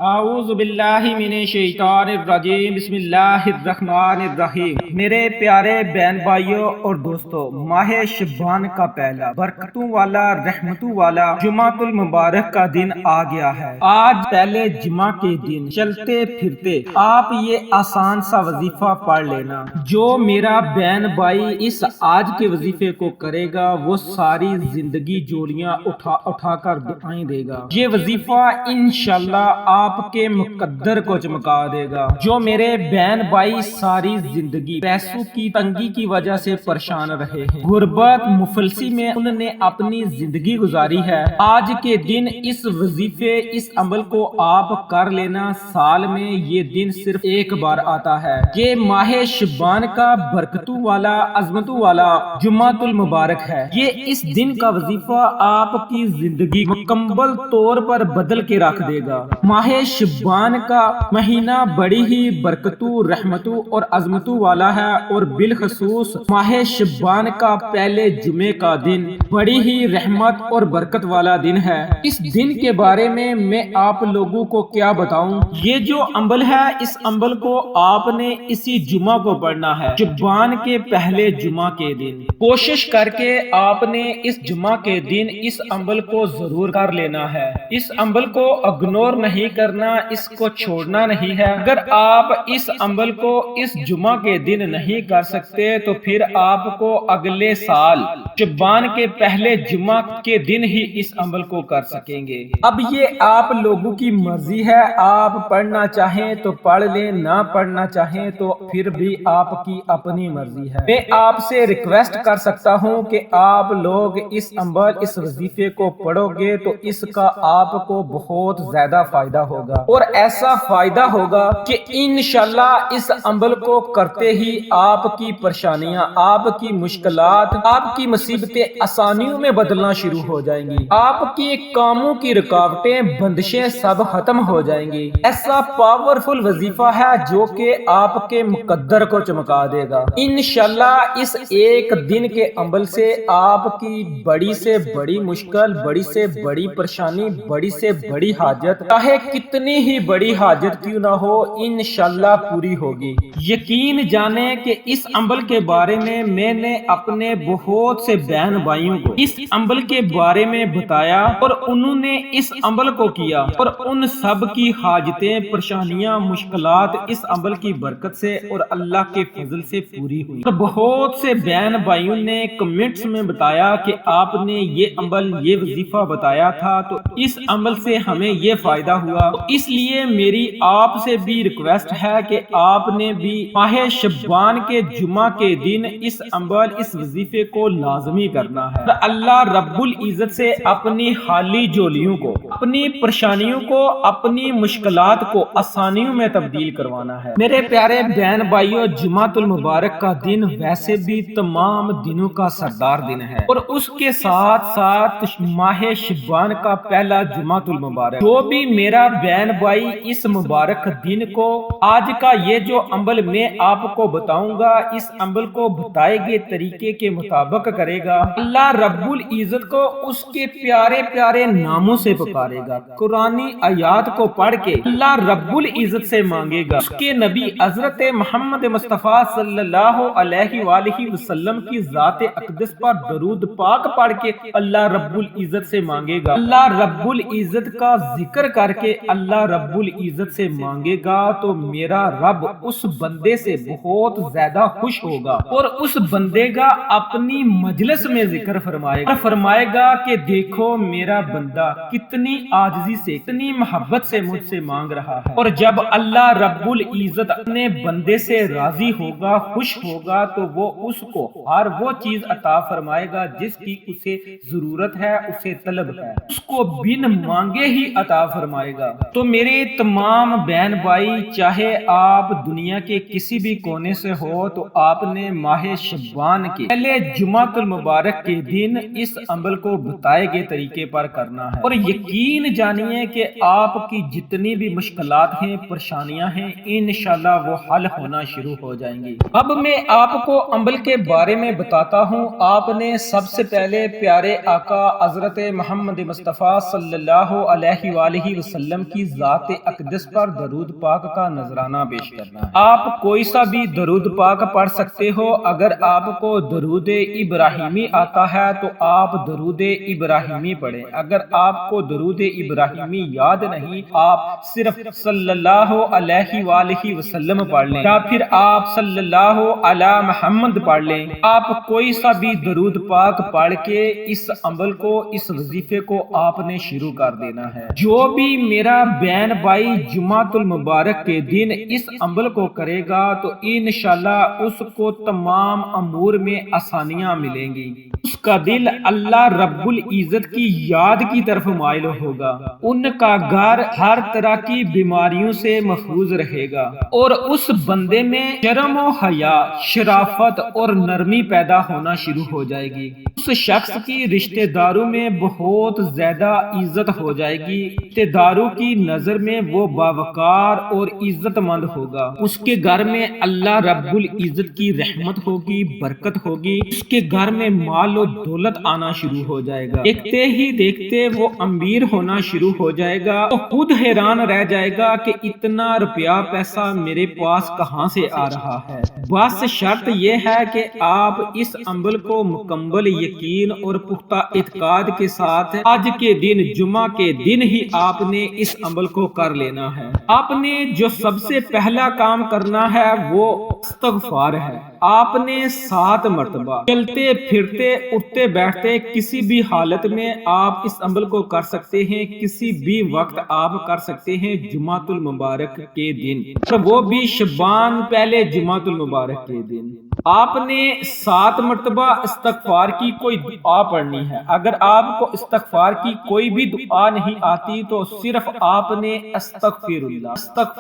اعوذ باللہ من الشیطان الرجیم بسم اللہ الرحمن الرحیم۔ میرے پیارے بہن بھائیوں اور دوستوں، ماہ شعبان کا پہلا برکتوں والا رحمتوں والا جمعۃ المبارک کا دن آ گیا ہے۔ آج پہلے جمعہ کے دن چلتے پھرتے آپ یہ آسان سا وظیفہ پڑھ لینا۔ جو میرا بہن بھائی اس آج کے وظیفے کو کرے گا وہ ساری زندگی جوڑیاں اٹھا کر دعائیں دے گا۔ یہ وظیفہ انشاءاللہ آپ کے مقدر کو چمکا دے گا۔ جو میرے بہن بھائی ساری زندگی پیسوں کی تنگی کی وجہ سے پریشان رہے ہیں، غربت مفلسی میں انہوں نے اپنی زندگی گزاری ہے، آج کے دن اس وظیفے اس عمل کو آپ کر لینا۔ سال میں یہ دن صرف ایک بار آتا ہے۔ یہ ماہ شعبان کا برکتوں والا عظمتوں والا جمعۃ المبارک ہے۔ یہ اس دن کا وظیفہ آپ کی زندگی مکمل طور پر بدل کے رکھ دے گا۔ ماہ شعبان کا مہینہ بڑی ہی برکتوں رحمتوں اور عظمتوں والا ہے، اور بالخصوص ماہ شعبان کا پہلے جمعے کا دن بڑی ہی رحمت اور برکت والا دن ہے۔ اس دن کے بارے میں آپ لوگوں کو کیا بتاؤں۔ یہ جو عمل ہے اس عمل کو آپ نے اسی جمعہ کو پڑھنا ہے، شعبان کے پہلے جمعہ کے دن۔ کوشش کر کے آپ نے اس جمعہ کے دن اس عمل کو ضرور کر لینا ہے۔ اس عمل کو اگنور نہیں کرنا، اس کو چھوڑنا نہیں ہے۔ اگر آپ اس عمل کو اس جمعہ کے دن نہیں کر سکتے تو پھر آپ کو اگلے سال شعبان کے پہلے جمعہ کے دن ہی اس عمل کو کر سکیں گے۔ اب یہ آپ لوگوں کی مرضی ہے، آپ پڑھنا چاہیں تو پڑھ لیں، نہ پڑھنا چاہیں تو پھر بھی آپ کی اپنی مرضی ہے۔ میں آپ سے ریکویسٹ کر سکتا ہوں کہ آپ لوگ اس عمل اس وظیفے کو پڑھو گے تو اس کا آپ کو بہت زیادہ فائدہ ہوگا، اور ایسا فائدہ ہوگا کہ انشاءاللہ اس عمل کو کرتے ہی آپ کی پریشانیاں، آپ کی مشکلات، آپ کی مصیبتیں آسانیوں میں بدلنا شروع ہو جائیں گی۔ آپ کی کاموں کی رکاوٹیں بندشیں سب ختم ہو جائیں گی۔ ایسا پاورفل وظیفہ ہے جو کہ آپ کے مقدر کو چمکا دے گا۔ انشاءاللہ اس ایک دن کے عمل سے آپ کی بڑی سے بڑی مشکل، بڑی سے بڑی پریشانی، بڑی سے بڑی حاجت، چاہے کتنی ہی بڑی حاجت کیوں نہ ہو، انشاءاللہ پوری ہوگی۔ یقین جانیں کہ اس عمل کے بارے میں نے اپنے بہت سے بہن بھائیوں کو اس عمل کے بارے میں بتایا، اور انہوں نے اس عمل کو کیا، اور ان سب کی حاجتیں، پریشانیاں، مشکلات اس عمل کی برکت سے اور اللہ کے فضل سے پوری ہوئی۔ اور بہت سے بہن بھائیوں نے کمنٹس میں بتایا کہ آپ نے یہ عمل، یہ وظیفہ بتایا تھا تو اس عمل سے ہمیں یہ فائدہ ہوا۔ تو اس لیے میری آپ سے بھی ریکویسٹ ہے کہ آپ نے بھی ماہ شعبان کے جمعہ کے دن اس عمل، اس وظیفے کو لازمی کرنا ہے، اور اللہ رب العزت سے اپنی خالی جولیوں کو، اپنی پریشانیوں کو، اپنی مشکلات کو آسانیوں میں تبدیل کروانا ہے۔ میرے پیارے بہن بھائیوں، جمعۃ المبارک کا دن ویسے بھی تمام دنوں کا سردار دن ہے، اور اس کے ساتھ ساتھ ماہ شعبان کا پہلا جمعۃ المبارک۔ جو بھی میرا بہن بھائی اس مبارک دن کو آج کا یہ جو عمل میں آپ کو بتاؤں گا، اس عمل کو بتائے گئے طریقے کے مطابق کرے گا، اللہ رب العزت کو اس کے پیارے پیارے ناموں سے پکارے گا، قرآنی آیات کو پڑھ کے اللہ رب العزت سے مانگے گا، اس کے نبی حضرت محمد مصطفیٰ صلی اللہ علیہ وآلہ وسلم کی ذات اقدس پر درود پاک پڑھ کے اللہ رب العزت سے مانگے گا، اللہ رب العزت کا ذکر کر کے اللہ رب العزت سے مانگے گا تو میرا رب اس بندے سے بہت زیادہ خوش ہوگا، اور اس بندے کا اپنی مجلس میں ذکر فرمائے گا کہ دیکھو میرا بندہ کتنی عاجزی سے، کتنی محبت سے مجھ سے مانگ رہا ہے۔ اور جب اللہ رب العزت اپنے بندے سے راضی ہوگا، خوش ہوگا، تو وہ اس کو ہر وہ چیز عطا فرمائے گا جس کی اسے ضرورت ہے، اسے طلب ہے، اس کو بن مانگے ہی عطا فرمائے گا۔ تو میرے تمام بہن بھائی، چاہے آپ دنیا کے کسی بھی کونے سے ہو، تو آپ نے ماہ شعبان کے پہلے جمعۃ المبارک کے دن اس عمل کو بتائے گئے طریقے پر کرنا ہے، اور یقین جانیے کہ آپ کی جتنی بھی مشکلات ہیں، پریشانیاں ہیں، انشاءاللہ وہ حل ہونا شروع ہو جائیں گی۔ اب میں آپ کو عمل کے بارے میں بتاتا ہوں۔ آپ نے سب سے پہلے پیارے آقا حضرت محمد مصطفیٰ صلی اللہ علیہ وآلہ وسلم کی ذات اقدس پر درود پاک کا نذرانہ پیش کرنا ہے۔ آپ کوئی سا بھی درود پاک پڑھ سکتے ہو۔ اگر آپ کو درود ابراہیمی آتا ہے تو آپ درود ابراہیمی پڑھیں۔ اگر آپ کو درود ابراہیمی یاد نہیں، آپ صرف صلی اللہ علیہ وآلہ وسلم پڑھ لیں یا پھر آپ صلی اللہ علی محمد پڑھ لیں۔ آپ کوئی سا بھی درود پاک پڑھ کے اس عمل کو، اس وظیفے کو آپ نے شروع کر دینا ہے۔ جو بھی میرا بہن بھائی جمعۃ المبارک کے دن اس عمل کو کرے گا تو انشاءاللہ اس کو تمام امور میں آسانیاں ملیں گی۔ اس کا دل اللہ رب العزت کی یاد کی طرف مائل ہوگا، ان کا گھر ہر طرح کی بیماریوں سے محفوظ رہے گا اور اس بندے میں شرم و حیا، شرافت اور نرمی پیدا ہونا شروع ہو جائے گی۔ اس شخص کی رشتہ داروں میں بہت زیادہ عزت ہو جائے گی۔ رشتہ داروں کی نظر میں وہ باوقار اور عزت مند ہوگا۔ اس کے گھر میں اللہ رب العزت کی رحمت ہوگی، برکت ہوگی۔ اس کے گھر میں مال و دولت آنا شروع ہو جائے گا۔ دیکھتے ہی دیکھتے وہ امیر ہونا شروع ہو جائے گا تو خود حیران رہ جائے گا کہ اتنا روپیہ پیسہ میرے پاس کہاں سے آ رہا ہے۔ بس شرط یہ ہے کہ آپ اس عمل کو مکمل یقین اور پختہ اعتقاد کے ساتھ آج کے دن، جمعہ کے دن ہی آپ نے اس عمل کو کر لینا ہے۔ آپ نے جو سب سے پہلا کام کرنا ہے وہ استغفار ہے۔ آپ نے 7 مرتبہ چلتے پھرتے اٹھتے بیٹھتے کسی بھی حالت میں آپ اس عمل کو کر سکتے ہیں، کسی بھی وقت آپ کر سکتے ہیں جمعۃ المبارک کے دن، اور وہ بھی شعبان پہلے جمعۃ المبارک کے دن۔ آپ نے 7 مرتبہ استغفار کی کوئی دعا پڑھنی ہے۔ اگر آپ کو استغفار کی کوئی بھی دعا نہیں آتی تو صرف آپ نے استغفر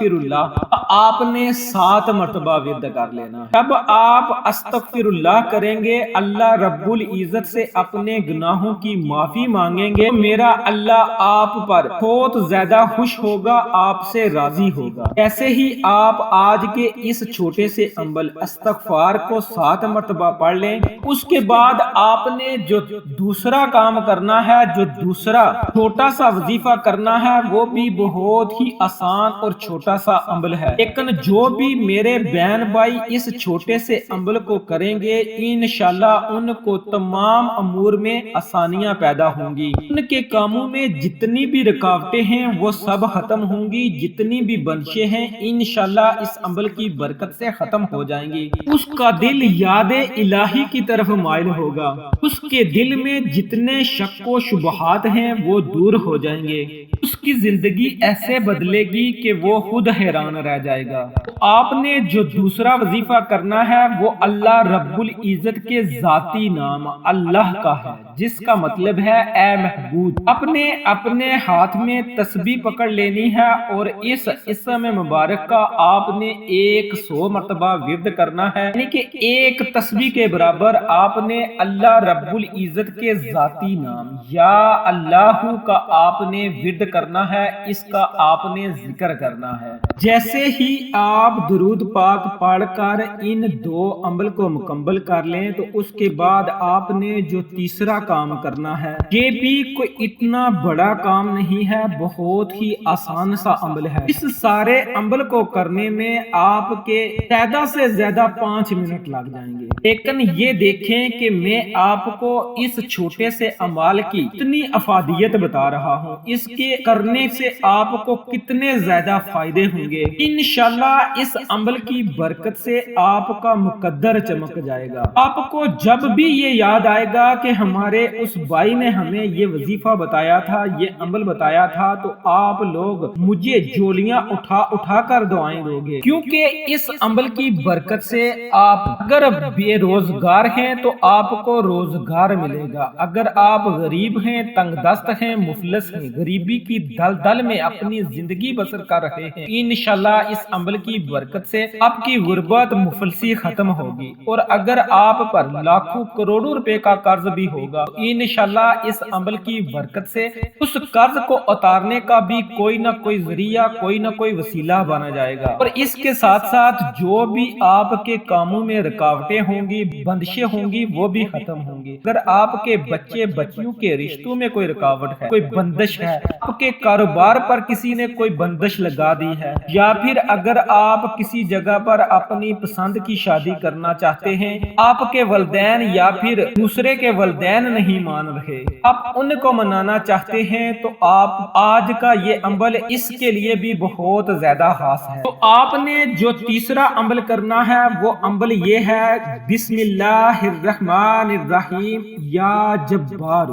اللہ آپ نے 7 مرتبہ ورد کر لینا ہے۔ جب آپ استغفر اللہ کریں گے، اللہ رب العزت سے اپنے گناہوں کی معافی مانگیں گے، میرا اللہ آپ پر بہت زیادہ خوش ہوگا، آپ سے راضی ہوگا۔ ایسے ہی آپ آج کے اس چھوٹے سے عمل استغفار کو 7 مرتبہ پڑھ لیں۔ اس کے بعد آپ نے جو دوسرا کام کرنا ہے، جو دوسرا چھوٹا سا وظیفہ کرنا ہے، وہ بھی بہت ہی آسان اور چھوٹا سا عمل ہے، لیکن جو بھی میرے بہن بھائی اس چھوٹے سے عمل کو کریں گے انشاءاللہ ان کو تمام امور میں آسانیاں پیدا ہوں گی۔ ان کے کاموں میں جتنی بھی رکاوٹیں ہیں وہ سب ختم ہوں گی، جتنی بھی بندشیں ہیں انشاءاللہ اس عمل کی برکت سے ختم ہو جائیں گی۔ اس کا دل یاد الہی کی طرف مائل ہوگا، اس کے دل میں جتنے شک و شبہات ہیں وہ دور ہو جائیں گے، اس کی زندگی ایسے بدلے گی کہ وہ خود حیران رہ جائے گا۔ آپ نے جو دوسرا وظیفہ کرنا ہے وہ اللہ رب العزت کے ذاتی نام اللہ کا ہے، جس کا مطلب ہے اے محبوب۔ اپنے ہاتھ میں تسبیح پکڑ لینی ہے اور اس اسم مبارک کا آپ نے 100 مرتبہ ورد کرنا ہے، یعنی کہ ایک تسبیح کے برابر آپ نے اللہ رب العزت کے ذاتی نام یا اللہ کا آپ نے ورد کرنا ہے، اس کا آپ نے ذکر کرنا ہے۔ جیسے ہی آپ درود پاک پڑھ کر ان 2 عمل کو مکمل کر لیں تو اس کے بعد آپ نے جو تیسرا کام کرنا ہے، یہ بھی کوئی اتنا بڑا کام نہیں ہے، بہت ہی آسان سا عمل ہے۔ اس سارے عمل کو کرنے میں آپ کے زیادہ سے زیادہ 5 منٹ لگ جائیں گے، لیکن یہ دیکھیں کہ میں آپ کو اس چھوٹے سے عمل کی اتنی افادیت بتا رہا ہوں، اس کے کرنے سے آپ کو کتنے زیادہ فائدے ہوں گے۔ انشاءاللہ اس عمل کی برکت سے آپ کا مقدر چمک جائے گا۔ آپ کو جب بھی یہ یاد آئے گا کہ ہمارے اس بھائی نے ہمیں یہ وظیفہ بتایا تھا، یہ عمل بتایا تھا، تو آپ لوگ مجھے جولیاں اٹھا کر دعائیں دو گے، کیونکہ اس عمل کی برکت سے آپ اگر بے روزگار ہیں تو آپ کو روزگار ملے گا، اگر آپ غریب ہیں، تنگ دست ہیں، مفلس ہیں، غریبی کی دلدل میں اپنی زندگی بسر کر رہے ہیں، انشاءاللہ اس عمل کی برکت سے آپ کی غربت مفلسی ختم ہوگی، اور اگر آپ پر لاکھوں کروڑوں روپے کا قرض بھی ہوگا تو انشاءاللہ اس عمل کی برکت سے اس قرض کو اتارنے کا بھی کوئی نہ کوئی ذریعہ، کوئی نہ کوئی وسیلہ بنا جائے گا۔ اور اس کے ساتھ ساتھ جو بھی آپ کے کاموں میں رکاوٹیں ہوں گی، بندشیں ہوں گی، وہ بھی ختم ہوں گی۔ اگر آپ کے بچے بچیوں کے رشتوں میں کوئی رکاوٹ ہے، کوئی بندش ہے، آپ کے کاروبار پر کسی نے کوئی بندش لگا دی ہے، یا پھر اگر آپ کسی جگہ پر اپنی پسند کی شادی کرنا چاہتے ہیں، آپ کے والدین یا پھر دوسرے کے والدین نہیں مان رہے، آپ ان کو منانا چاہتے ہیں، تو آپ آج کا یہ عمل اس کے لیے بھی بہت زیادہ خاص ہے۔ تو آپ نے جو تیسرا عمل کرنا ہے وہ عمل یہ ہے، بسم اللہ الرحمن الرحیم یا جبار،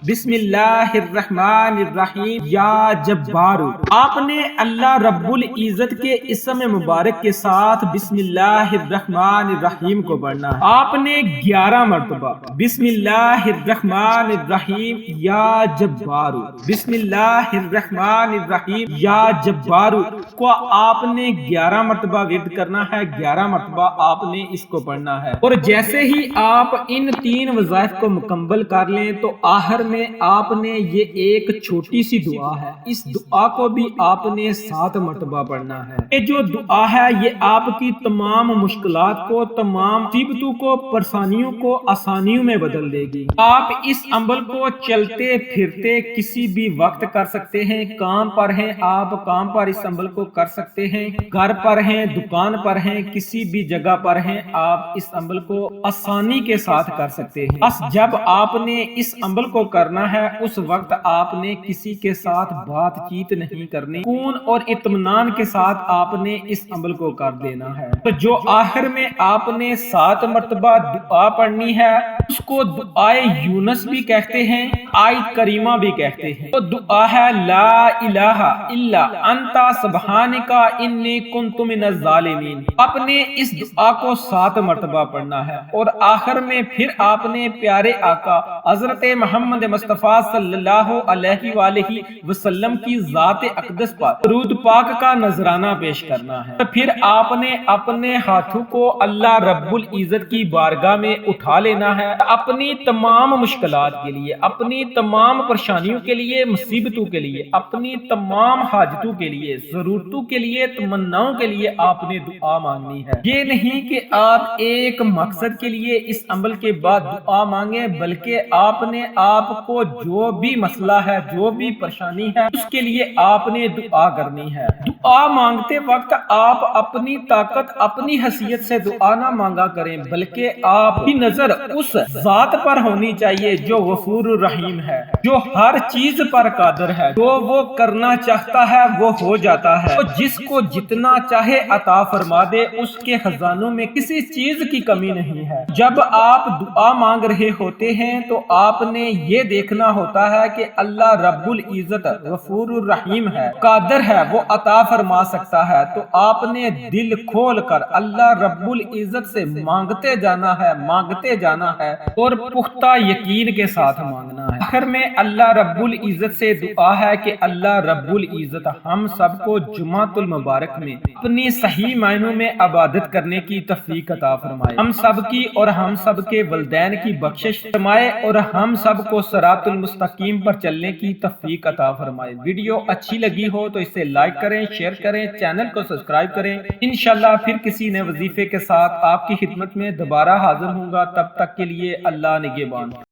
بسم اللہ الرحمن الرحیم یا جبار۔ آپ نے اللہ رب العزت کے اسم مبارک کے ساتھ بسم اللہ الرحمن الرحیم کو پڑھنا ہے۔ آپ نے 11 مرتبہ بسم اللہ الرحمن الرحیم یا جبار، بسم اللہ الرحمن الرحیم یا جبار کو آپ نے 11 مرتبہ ورد کرنا ہے، 11 مرتبہ آپ نے اس کو پڑھنا ہے۔ اور جیسے ہی آپ ان 3 وظائف کو مکمل کر لیں تو آخر میں آپ نے یہ ایک چھوٹی سی دعا ہے، اس دعا کو بھی آپ نے 7 مرتبہ پڑھنا ہے۔ یہ جو دعا ہے یہ آپ کی تمام مشکلات کو، تمام مصیبتوں کو، پریشانیوں کو آسانیوں میں بدل دے گی۔ آپ اس عمل کو چلتے پھرتے کسی بھی وقت کر سکتے ہیں، کام پر ہیں آپ کام پر اس عمل کو کر سکتے ہیں، گھر پر ہیں، دکان پر ہیں، کسی بھی جگہ پر ہیں، آپ اس عمل کو آسانی کے ساتھ کر سکتے ہیں۔ بس جب آپ نے اس عمل کو کرنا ہے اس وقت آپ نے کسی کے ساتھ بات چیت نہیں کرنی، سکون اور اطمینان کے ساتھ آپ نے اس عمل کو کر دینا ہے۔ تو جو آخر میں آپ نے 7 مرتبہ دعا پڑھنی ہے اس کو دعائے یونس بھی کہتے ہیں، آیت کریمہ بھی کہتے ہیں۔ تو دعا ہے لا الہ الا انت سبحانک انی کنت من الظالمین۔ آپ نے اس دعا کو 7 مرتبہ پڑھنا ہے، اور آخر میں پھر آپ نے پیارے آقا حضرت محمد مصطفیٰ صلی اللہ علیہ وآلہ وسلم کی ذات اقدس پر درود پاک کا نذرانہ پیش کرنا ہے۔ پھر آپ نے اپنے ہاتھوں کو اللہ رب العزت کی بارگاہ میں اٹھا لینا ہے، اپنی تمام مشکلات کے لیے، اپنی تمام پریشانیوں کے لیے، مصیبتوں کے لیے، اپنی تمام حاجتوں کے لیے، ضرورتوں کے لیے، تمناؤں کے لیے آپ نے دعا مانگنی ہے۔ یہ نہیں کہ آپ ایک مقصد کے لیے اس عمل کے بعد دعا مانگیں، بلکہ آپ نے آپ کو جو بھی مسئلہ ہے، جو بھی پریشانی ہے، اس کے لیے آپ نے دعا کرنی ہے۔ دعا مانگتے وقت آپ اپنی طاقت، اپنی حیثیت سے دعا نہ مانگا کریں، بلکہ آپ کی نظر اس ذات پر ہونی چاہیے جو غفور الرحیم ہے، جو ہر چیز پر قادر ہے، جو وہ کرنا چاہتا ہے وہ ہو جاتا ہے، تو جس کو جتنا چاہے عطا فرما دے، اس کے خزانوں میں کسی چیز کی کمی نہیں ہے۔ جب آپ دعا مانگ رہے ہوتے ہیں تو آپ نے یہ دیکھنا ہوتا ہے کہ اللہ رب العزت غفور الرحیم ہے، قادر ہے، وہ عطا فرما سکتا ہے، تو آپ نے دل کھول کر اللہ رب العزت سے مانگتے جانا ہے، مانگتے جانا ہے، اور پختہ یقین کے ساتھ مانگنا ہے۔ آخر میں اللہ رب العزت سے دعا ہے کہ اللہ رب العزت ہم سب کو جمعۃ المبارک میں اپنی صحیح معنوں میں عبادت کرنے کی توفیق عطا فرمائے، ہم سب کی اور ہم سب کے والدین کی بخشش فرمائے، اور ہم سب کو صراط المستقیم پر چلنے کی توفیق عطا فرمائے۔ ویڈیو اچھی لگی ہو تو اسے لائک کریں، شیئر کریں، چینل کو سبسکرائب کریں۔ انشاءاللہ پھر کسی نئے وظیفے کے ساتھ آپ کی خدمت میں دوبارہ حاضر ہوں گا، تب تک کے لیے اللہ نگہبان۔